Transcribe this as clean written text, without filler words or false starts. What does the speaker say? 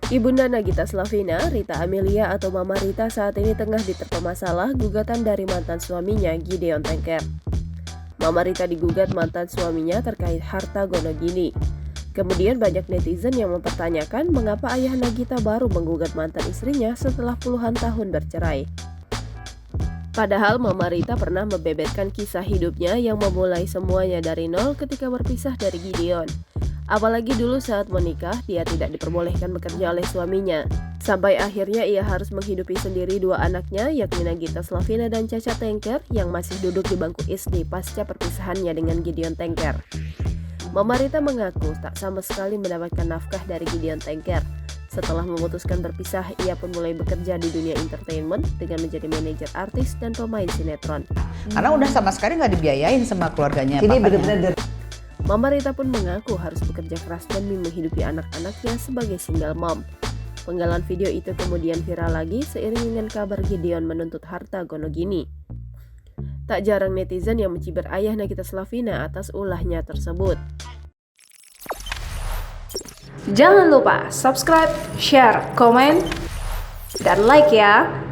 Ibunda Nagita Slavina, Rita Amelia atau Mama Rita saat ini tengah diterpa masalah gugatan dari mantan suaminya Gideon Tengker. Mama Rita digugat mantan suaminya terkait harta gonogini. Kemudian banyak netizen yang mempertanyakan mengapa ayah Nagita baru menggugat mantan istrinya setelah puluhan tahun bercerai. Padahal Mama Rita pernah membeberkan kisah hidupnya yang memulai semuanya dari nol ketika berpisah dari Gideon. Apalagi dulu saat menikah, dia tidak diperbolehkan bekerja oleh suaminya. Sampai akhirnya ia harus menghidupi sendiri dua anaknya, yakni Nagita Slavina dan Caca Tengker, yang masih duduk di bangku SD pasca perpisahannya dengan Gideon Tengker. Mama Rita mengaku tak sama sekali mendapatkan nafkah dari Gideon Tengker. Setelah memutuskan berpisah, ia pun mulai bekerja di dunia entertainment dengan menjadi manajer artis dan pemain sinetron. Karena udah sama sekali nggak dibiayain sama keluarganya. Jadi benar-benar Mama Rita pun mengaku harus bekerja keras demi menghidupi anak-anaknya sebagai single mom. Penggalan video itu kemudian viral lagi seiring dengan kabar Gideon menuntut harta gonogini. Tak jarang netizen yang mencibir ayah Nagita Slavina atas ulahnya tersebut. Jangan lupa subscribe, share, komen, dan like ya!